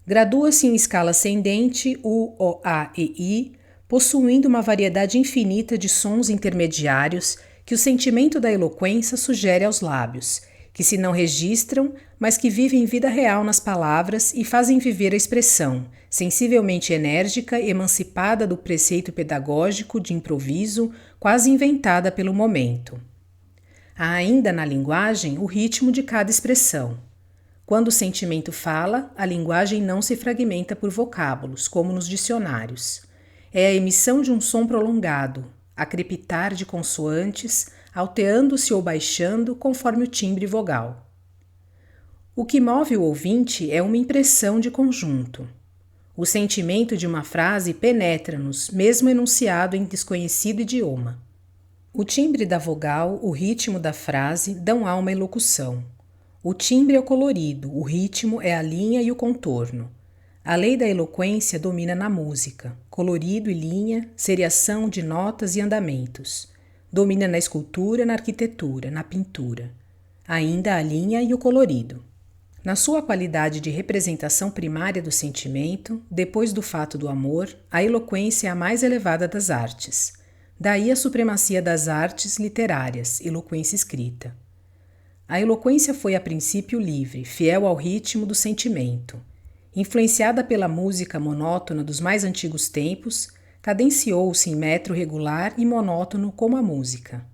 Gradua-se em escala ascendente o, A e I, possuindo uma variedade infinita de sons intermediários que o sentimento da eloquência sugere aos lábios, que se não registram, mas que vivem vida real nas palavras e fazem viver a expressão, sensivelmente enérgica e emancipada do preceito pedagógico de improviso, quase inventada pelo momento. Há ainda na linguagem o ritmo de cada expressão. Quando o sentimento fala, a linguagem não se fragmenta por vocábulos, como nos dicionários. É a emissão de um som prolongado, a crepitar de consoantes, alteando-se ou baixando conforme o timbre vogal. O que move o ouvinte é uma impressão de conjunto. O sentimento de uma frase penetra-nos, mesmo enunciado em desconhecido idioma. O timbre da vogal, o ritmo da frase dão alma à elocução. O timbre é o colorido, o ritmo é a linha e o contorno. A lei da eloquência domina na música, colorido e linha, seriação de notas e andamentos. Domina na escultura, na arquitetura, na pintura. Ainda a linha e o colorido. Na sua qualidade de representação primária do sentimento, depois do fato do amor, a eloquência é a mais elevada das artes. Daí a supremacia das artes literárias, eloquência escrita. A eloquência foi a princípio livre, fiel ao ritmo do sentimento. Influenciada pela música monótona dos mais antigos tempos, cadenciou-se em metro regular e monótono como a música.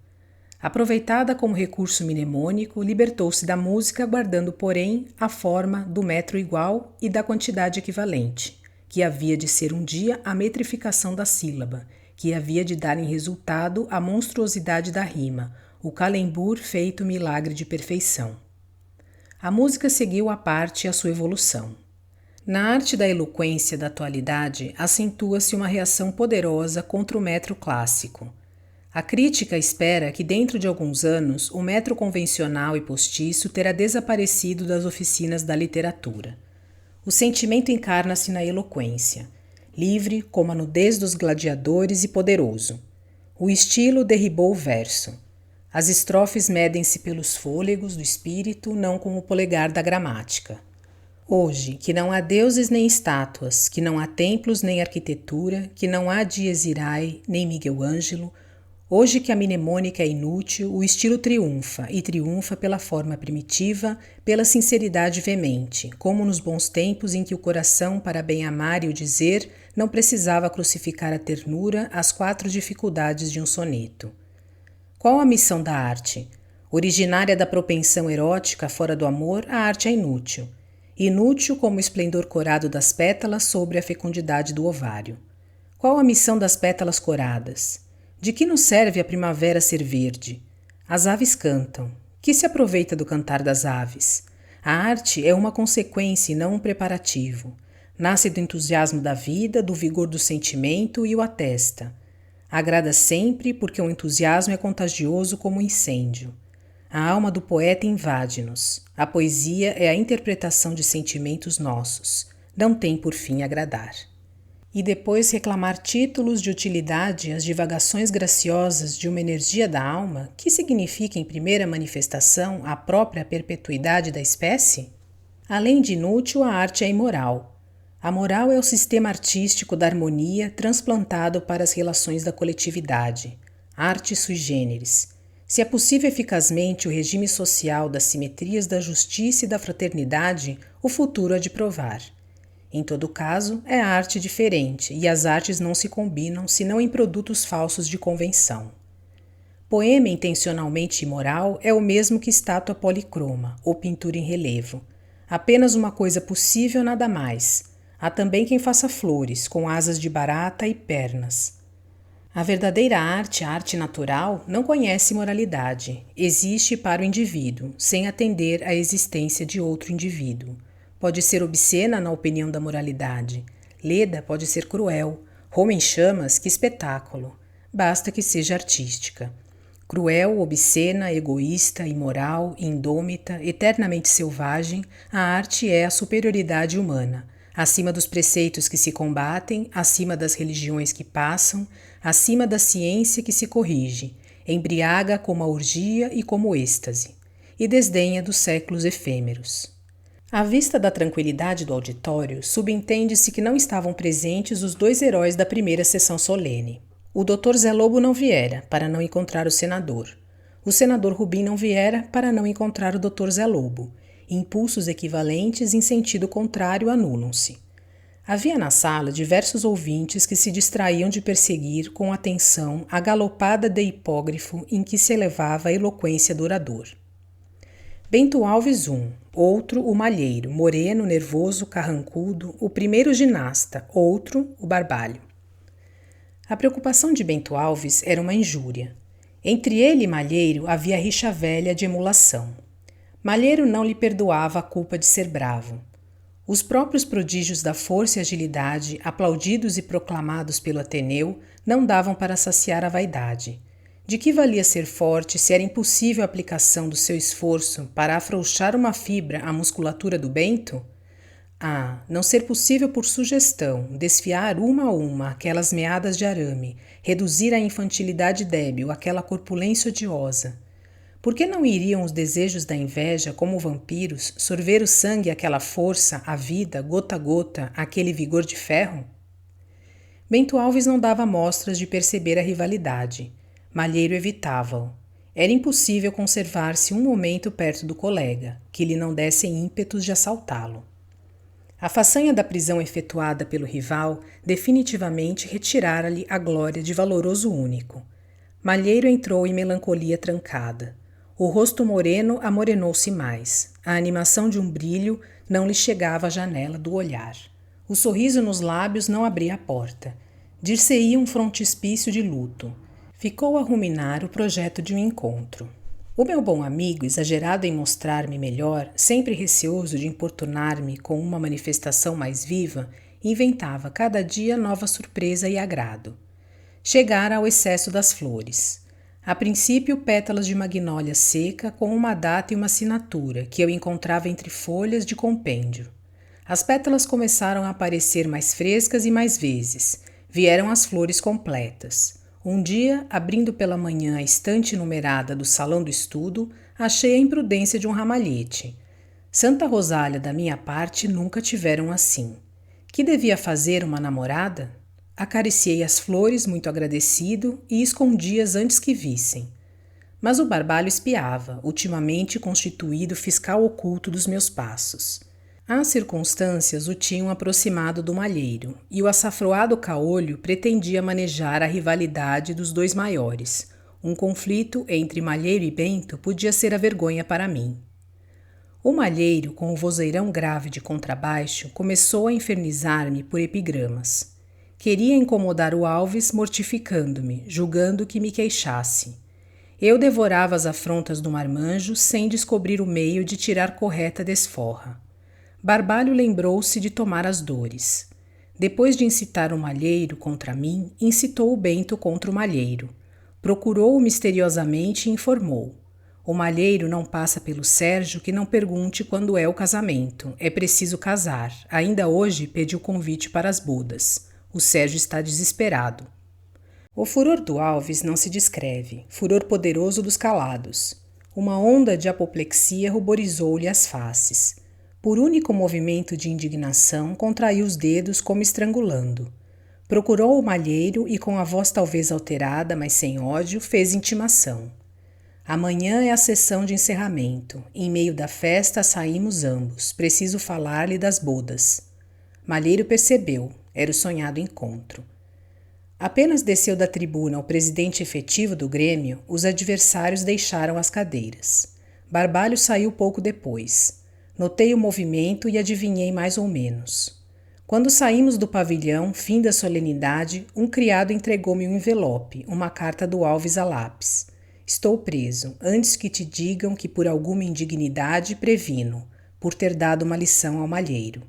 Aproveitada como recurso mnemônico, libertou-se da música, guardando, porém, a forma do metro igual e da quantidade equivalente, que havia de ser um dia a metrificação da sílaba, que havia de dar em resultado a monstruosidade da rima, o calembur feito milagre de perfeição. A música seguiu à parte a sua evolução. Na arte da eloquência da atualidade, acentua-se uma reação poderosa contra o metro clássico. A crítica espera que dentro de alguns anos o metro convencional e postiço terá desaparecido das oficinas da literatura. O sentimento encarna-se na eloquência, livre como a nudez dos gladiadores e poderoso. O estilo derribou o verso. As estrofes medem-se pelos fôlegos do espírito, não com o polegar da gramática. Hoje, que não há deuses nem estátuas, que não há templos nem arquitetura, que não há Dies Irae nem Miguel Ângelo, hoje que a mnemônica é inútil, o estilo triunfa, e triunfa pela forma primitiva, pela sinceridade veemente, como nos bons tempos em que o coração, para bem amar e o dizer, não precisava crucificar a ternura às 4 dificuldades de um soneto. Qual a missão da arte? Originária da propensão erótica fora do amor, a arte é inútil. Inútil como o esplendor corado das pétalas sobre a fecundidade do ovário. Qual a missão das pétalas coradas? De que nos serve a primavera ser verde? As aves cantam. Que se aproveita do cantar das aves? A arte é uma consequência e não um preparativo. Nasce do entusiasmo da vida, do vigor do sentimento e o atesta. Agrada sempre porque o entusiasmo é contagioso como um incêndio. A alma do poeta invade-nos. A poesia é a interpretação de sentimentos nossos. Não tem por fim agradar. E depois reclamar títulos de utilidade às divagações graciosas de uma energia da alma, que significa em primeira manifestação a própria perpetuidade da espécie? Além de inútil, a arte é imoral. A moral é o sistema artístico da harmonia transplantado para as relações da coletividade. Arte sui generis. Se é possível eficazmente o regime social das simetrias da justiça e da fraternidade, o futuro há de provar. Em todo caso, é arte diferente, e as artes não se combinam senão em produtos falsos de convenção. Poema intencionalmente imoral é o mesmo que estátua policroma ou pintura em relevo. Apenas uma coisa possível, nada mais. Há também quem faça flores, com asas de barata e pernas. A verdadeira arte, a arte natural, não conhece moralidade, existe para o indivíduo, sem atender à existência de outro indivíduo. Pode ser obscena na opinião da moralidade, leda pode ser cruel, Roma em chamas, que espetáculo, basta que seja artística. Cruel, obscena, egoísta, imoral, indômita, eternamente selvagem, a arte é a superioridade humana, acima dos preceitos que se combatem, acima das religiões que passam, acima da ciência que se corrige, embriaga como a orgia e como o êxtase, e desdenha dos séculos efêmeros. À vista da tranquilidade do auditório, subentende-se que não estavam presentes os dois heróis da primeira sessão solene. O Dr. Zé Lobo não viera, para não encontrar o senador. O senador Rubim não viera, para não encontrar o Dr. Zé Lobo. Impulsos equivalentes em sentido contrário anulam-se. Havia na sala diversos ouvintes que se distraíam de perseguir com atenção a galopada de hipógrafo em que se elevava a eloquência do orador. Bento Alves outro o malheiro, moreno, nervoso, carrancudo, o primeiro ginasta, outro o barbalho. A preocupação de Bento Alves era uma injúria. Entre ele e Malheiro havia rixa velha de emulação. Malheiro não lhe perdoava a culpa de ser bravo. Os próprios prodígios da força e agilidade, aplaudidos e proclamados pelo Ateneu, não davam para saciar a vaidade. De que valia ser forte se era impossível a aplicação do seu esforço para afrouxar uma fibra à musculatura do Bento? Não ser possível por sugestão, desfiar uma a uma aquelas meadas de arame, reduzir à infantilidade débil aquela corpulência odiosa. Por que não iriam os desejos da inveja, como vampiros, sorver o sangue àquela força, à vida, gota a gota, àquele vigor de ferro? Bento Alves não dava mostras de perceber a rivalidade. Malheiro evitava-o. Era impossível conservar-se um momento perto do colega, que lhe não dessem ímpetos de assaltá-lo. A façanha da prisão efetuada pelo rival definitivamente retirara-lhe a glória de valoroso único. Malheiro entrou em melancolia trancada. O rosto moreno amorenou-se mais. A animação de um brilho não lhe chegava à janela do olhar. O sorriso nos lábios não abria a porta. Dir-se-ia um frontispício de luto. Ficou a ruminar o projeto de um encontro. O meu bom amigo, exagerado em mostrar-me melhor, sempre receoso de importunar-me com uma manifestação mais viva, inventava cada dia nova surpresa e agrado. Chegara ao excesso das flores. A princípio, pétalas de magnólia seca com uma data e uma assinatura, que eu encontrava entre folhas de compêndio. As pétalas começaram a aparecer mais frescas e mais vezes. Vieram as flores completas. Um dia, abrindo pela manhã a estante numerada do salão do estudo, achei a imprudência de um ramalhete. Santa Rosália, da minha parte, nunca tiveram assim. Que devia fazer uma namorada? Acariciei as flores, muito agradecido, e escondi-as antes que vissem. Mas o barbalho espiava, ultimamente constituído fiscal oculto dos meus passos. As circunstâncias o tinham aproximado do malheiro, e o açafroado caolho pretendia manejar a rivalidade dos dois maiores. Um conflito entre Malheiro e Bento podia ser a vergonha para mim. O malheiro, com o vozeirão grave de contrabaixo, começou a infernizar-me por epigramas. Queria incomodar o Alves, mortificando-me, julgando que me queixasse. Eu devorava as afrontas do marmanjo sem descobrir o meio de tirar correta desforra. Barbalho lembrou-se de tomar as dores. Depois de incitar o malheiro contra mim, incitou o Bento contra o malheiro. Procurou-o misteriosamente e informou. O malheiro não passa pelo Sérgio que não pergunte quando é o casamento. É preciso casar. Ainda hoje pediu convite para as bodas. O Sérgio está desesperado. O furor do Alves não se descreve. Furor poderoso dos calados. Uma onda de apoplexia ruborizou-lhe as faces. Por único movimento de indignação, contraiu os dedos como estrangulando. Procurou o malheiro e, com a voz talvez alterada, mas sem ódio, fez intimação. Amanhã é a sessão de encerramento. Em meio da festa saímos ambos. Preciso falar-lhe das bodas. Malheiro percebeu. Era o sonhado encontro. Apenas desceu da tribuna o presidente efetivo do Grêmio, os adversários deixaram as cadeiras. Barbalho saiu pouco depois. Notei o movimento e adivinhei mais ou menos. Quando saímos do pavilhão, fim da solenidade, um criado entregou-me um envelope, uma carta do Alves a lápis. Estou preso, antes que te digam que por alguma indignidade previno, por ter dado uma lição ao malheiro.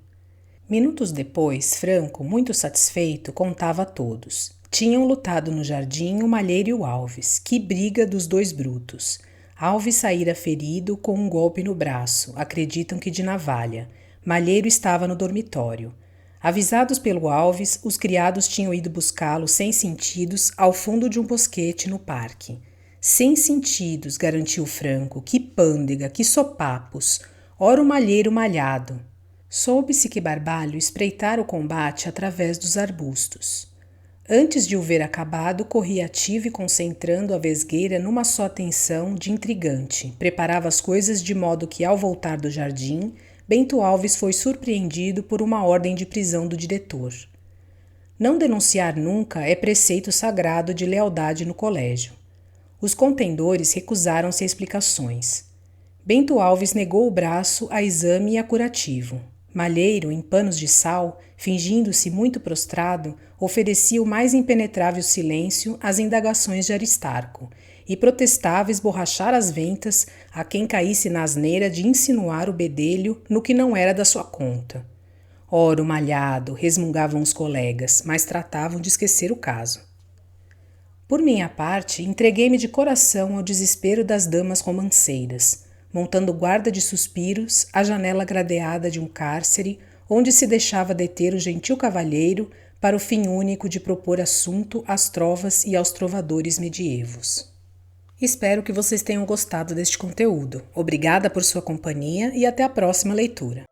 Minutos depois, Franco, muito satisfeito, contava a todos. Tinham lutado no jardim o malheiro e o Alves. Que briga dos dois brutos! Alves saíra ferido com um golpe no braço, acreditam que de navalha. Malheiro estava no dormitório. Avisados pelo Alves, os criados tinham ido buscá-lo sem sentidos ao fundo de um bosquete no parque. Sem sentidos, garantiu Franco. Que pândega, que sopapos! Ora o malheiro malhado. Soube-se que Barbalho espreitara o combate através dos arbustos. Antes de o ver acabado, corria ativo e concentrando a vesgueira numa só atenção de intrigante. Preparava as coisas de modo que, ao voltar do jardim, Bento Alves foi surpreendido por uma ordem de prisão do diretor. Não denunciar nunca é preceito sagrado de lealdade no colégio. Os contendores recusaram-se a explicações. Bento Alves negou o braço a exame e a curativo. Malheiro, em panos de sal, fingindo-se muito prostrado, oferecia o mais impenetrável silêncio às indagações de Aristarco e protestava esborrachar as ventas a quem caísse na asneira de insinuar o bedelho no que não era da sua conta. Ora, o malhado, resmungavam os colegas, mas tratavam de esquecer o caso. Por minha parte, entreguei-me de coração ao desespero das damas romanceiras, montando guarda de suspiros à janela gradeada de um cárcere, onde se deixava deter o gentil cavalheiro para o fim único de propor assunto às trovas e aos trovadores medievos. Espero que vocês tenham gostado deste conteúdo. Obrigada por sua companhia e até a próxima leitura.